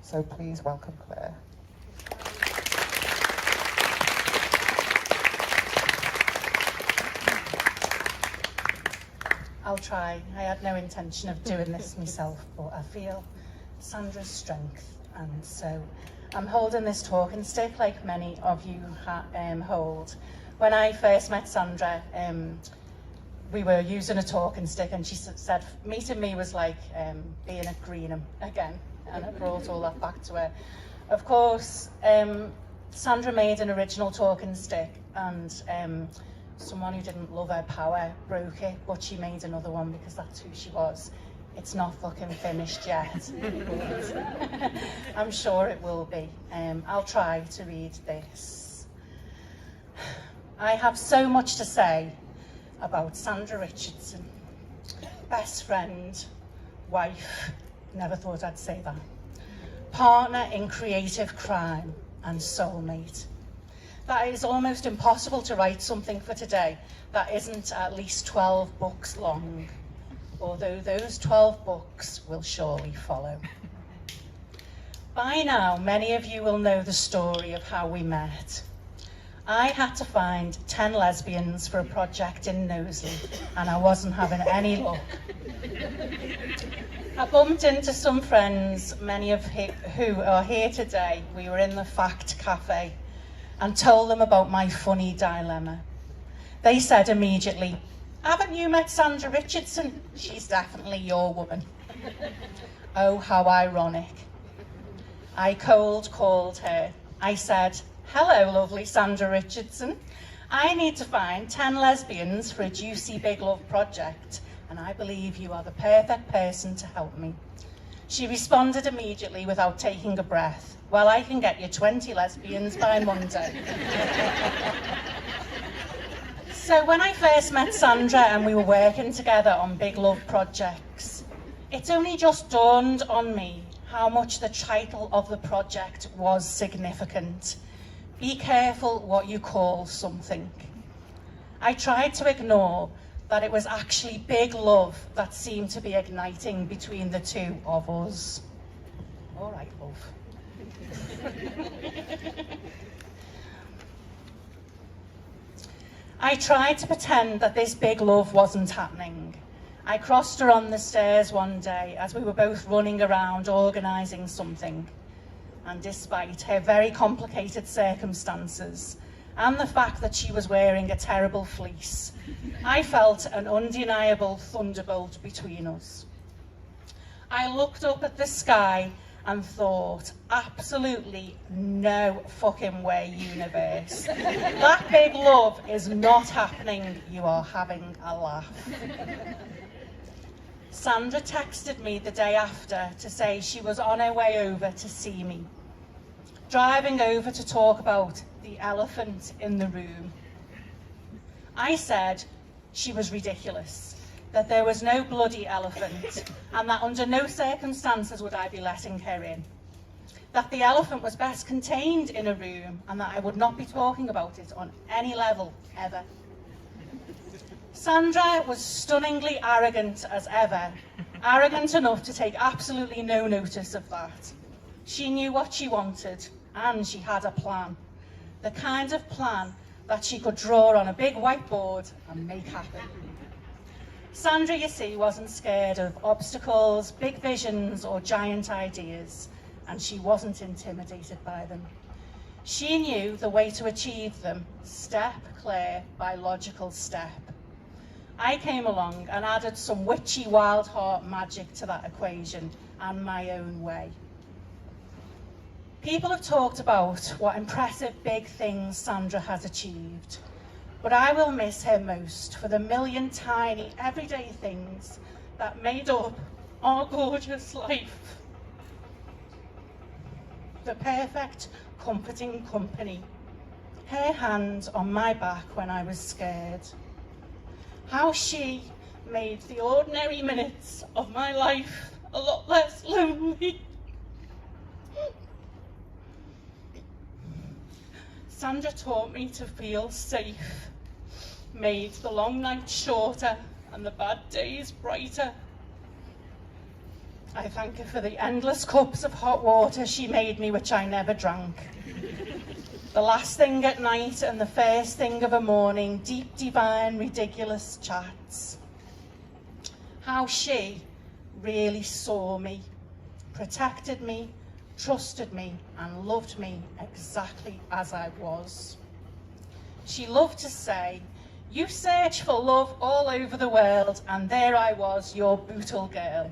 So please welcome Clare. I'll try. I had no intention of doing this myself, but I feel Sandra's strength, and so I'm holding this talking stick like many of you hold. When I first met Sandra, we were using a talking stick, and she said meeting me was like being at Greenham again, and it brought all that back to her. Of course, Sandra made an original talking stick, and someone who didn't love her power broke it, but she made another one because that's who she was. It's not fucking finished yet. I'm sure it will be. I'll try to read this. I have so much to say about Sandra Richardson. Best friend, wife, never thought I'd say that. Partner in creative crime and soulmate. That is almost impossible to write something for today that isn't at least 12 books long, although those 12 books will surely follow. By now, many of you will know the story of how we met. I had to find 10 lesbians for a project in Knowsley, and I wasn't having any luck. I bumped into some friends, many of who are here today. We were in the Fact Cafe, and told them about my funny dilemma. They said immediately, "Haven't you met Sandra Richardson? She's definitely your woman." Oh, how ironic. I cold called her. I said, "Hello, lovely Sandra Richardson. I need to find 10 lesbians for a juicy big love project, and I believe you are the perfect person to help me." She responded immediately without taking a breath. "Well, I can get you 20 lesbians by Monday." So when I first met Sandra and we were working together on big love projects, it only just dawned on me how much the title of the project was significant. Be careful what you call something. I tried to ignore that it was actually big love that seemed to be igniting between the two of us. All right, love. I tried to pretend that this big love wasn't happening. I crossed her on the stairs one day as we were both running around organising something. And despite her very complicated circumstances and the fact that she was wearing a terrible fleece, I felt an undeniable thunderbolt between us. I looked up at the sky and thought, absolutely no fucking way, universe. That big love is not happening. You are having a laugh. Sandra texted me the day after to say she was on her way over to see me, driving over to talk about the elephant in the room. I said she was ridiculous, that there was no bloody elephant, and that under no circumstances would I be letting her in. That the elephant was best contained in a room, and that I would not be talking about it on any level, ever. Sandra was stunningly arrogant as ever, arrogant enough to take absolutely no notice of that. She knew what she wanted, and she had a plan. The kind of plan that she could draw on a big whiteboard and make happen. Sandra, you see, wasn't scared of obstacles, big visions, or giant ideas, and she wasn't intimidated by them. She knew the way to achieve them, step, Clare, by logical step. I came along and added some witchy wild heart magic to that equation and my own way. People have talked about what impressive big things Sandra has achieved, but I will miss her most for the million tiny everyday things that made up our gorgeous life. The perfect comforting company, her hand on my back when I was scared. How she made the ordinary minutes of my life a lot less lonely. Sandra taught me to feel safe, made the long nights shorter and the bad days brighter. I thank her for the endless cups of hot water she made me, which I never drank. The last thing at night and the first thing of a morning, deep, divine, ridiculous chats. How she really saw me, protected me, trusted me, and loved me exactly as I was. She loved to say, "You search for love all over the world, and there I was, your bootle girl."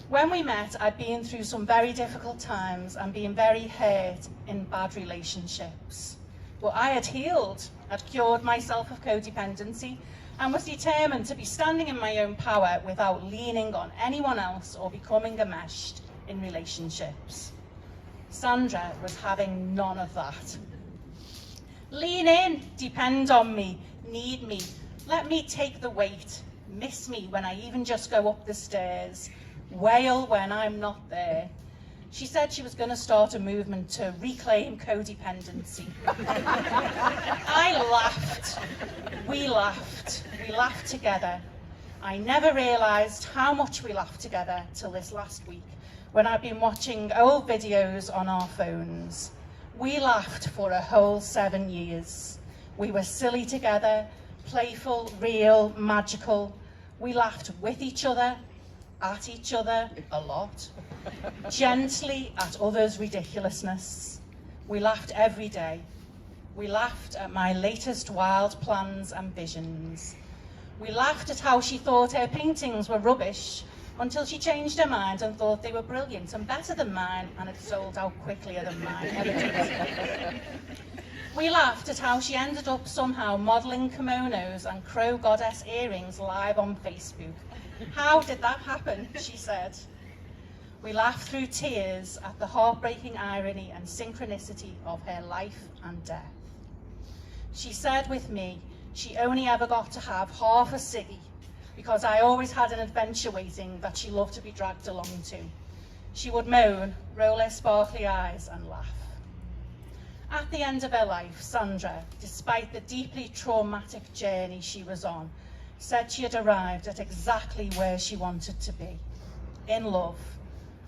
When we met, I'd been through some very difficult times and been very hurt in bad relationships. But I had healed, had cured myself of codependency, and was determined to be standing in my own power without leaning on anyone else or becoming enmeshed in relationships. Sandra was having none of that. Lean in, depend on me, need me, let me take the weight, miss me when I even just go up the stairs, wail when I'm not there. She said she was going to start a movement to reclaim codependency. I laughed. We laughed together. I never realised how much we laughed together till this last week, when I've been watching old videos on our phones. We laughed for a whole 7 years. We were silly together, playful, real, magical. We laughed with each other, at each other, a lot, gently at others' ridiculousness. We laughed every day. We laughed at my latest wild plans and visions. We laughed at how she thought her paintings were rubbish until she changed her mind and thought they were brilliant and better than mine, and had sold out quicker than mine ever did. We laughed at how she ended up somehow modelling kimonos and crow goddess earrings live on Facebook. How did that happen, she said. We laughed through tears at the heartbreaking irony and synchronicity of her life and death. She said with me, she only ever got to have half a ciggy because I always had an adventure waiting that she loved to be dragged along to. She would moan, roll her sparkly eyes and laugh. At the end of her life, Sandra, despite the deeply traumatic journey she was on, said she had arrived at exactly where she wanted to be. In love,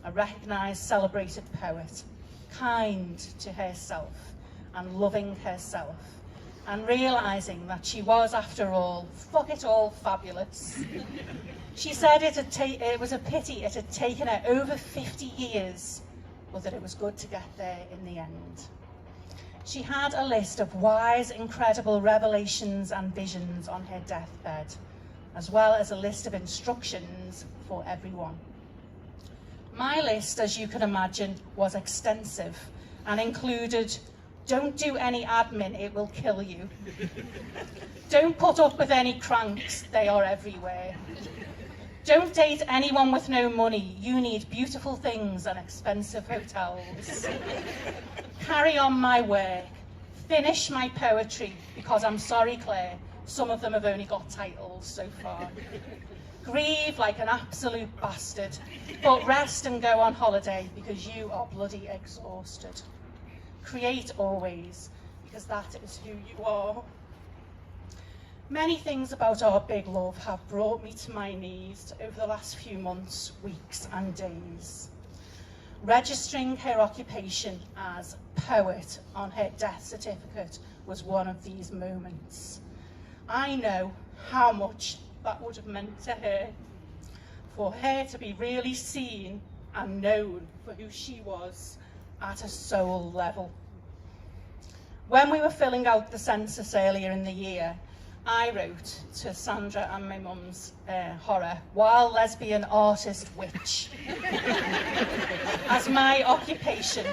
a recognised, celebrated poet, kind to herself and loving herself, and realising that she was, after all, fuck it all, fabulous. She said it was a pity it had taken her over 50 years, but that it was good to get there in the end. She had a list of wise, incredible revelations and visions on her deathbed, as well as a list of instructions for everyone. My list, as you can imagine, was extensive and included: don't do any admin, it will kill you. Don't put up with any cranks, they are everywhere. Don't date anyone with no money, you need beautiful things and expensive hotels. Carry on my work, finish my poetry, because I'm sorry, Clare, some of them have only got titles so far. Grieve like an absolute bastard, but rest and go on holiday because you are bloody exhausted. Create always, because that is who you are. Many things about our big love have brought me to my knees over the last few months, weeks and days. Registering her occupation as poet on her death certificate was one of these moments. I know how much that would have meant to her, for her to be really seen and known for who she was at a soul level. When we were filling out the census earlier in the year, I wrote to Sandra and my mum's horror, "Wild lesbian artist witch," as my occupation,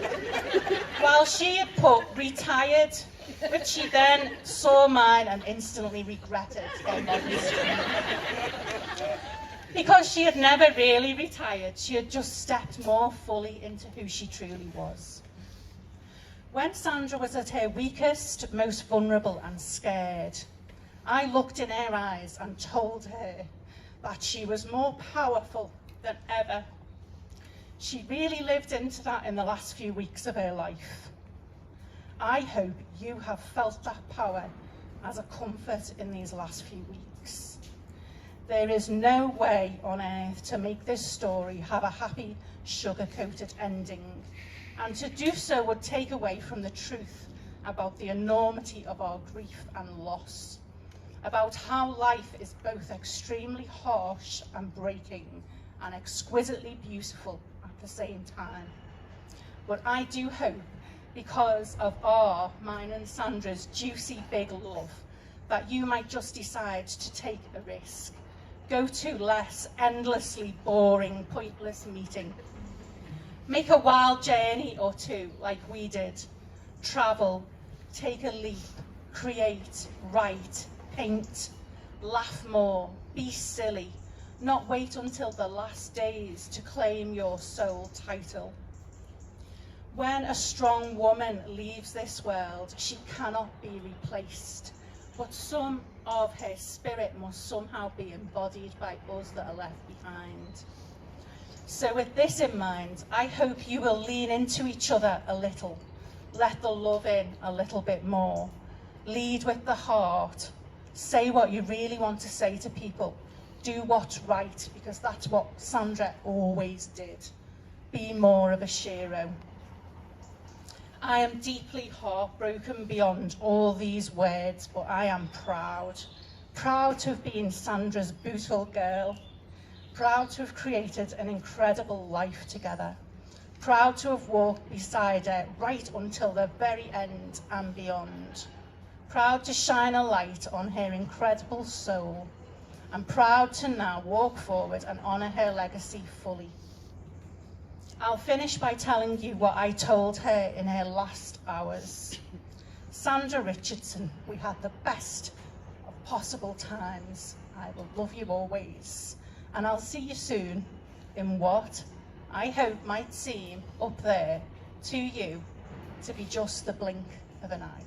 while she had put retired, which she then saw mine and instantly regretted their modesty. Because she had never really retired, she had just stepped more fully into who she truly was. When Sandra was at her weakest, most vulnerable and scared, I looked in her eyes and told her that she was more powerful than ever. She really lived into that in the last few weeks of her life. I hope you have felt that power as a comfort in these last few weeks. There is no way on earth to make this story have a happy, sugar-coated ending, and to do so would take away from the truth about the enormity of our grief and loss, about how life is both extremely harsh and breaking and exquisitely beautiful at the same time. But I do hope, because of mine and Sandra's juicy big love, that you might just decide to take a risk. Go to less endlessly boring, pointless meeting. Make a wild journey or two like we did. Travel, take a leap, create, write, paint, laugh more, be silly, not wait until the last days to claim your sole title. When a strong woman leaves this world, she cannot be replaced, but some of her spirit must somehow be embodied by us that are left behind. So with this in mind, I hope you will lean into each other a little, let the love in a little bit more, lead with the heart, say what you really want to say to people, do what's right, because that's what Sandra always did. Be more of a shero. I am deeply heartbroken beyond all these words, but I am proud. Proud to have been Sandra's bootle girl. Proud to have created an incredible life together. Proud to have walked beside her right until the very end and beyond. Proud to shine a light on her incredible soul. And proud to now walk forward and honour her legacy fully. I'll finish by telling you what I told her in her last hours. Sandra Richardson, we had the best of possible times. I will love you always. And I'll see you soon in what I hope might seem up there to you to be just the blink of an eye.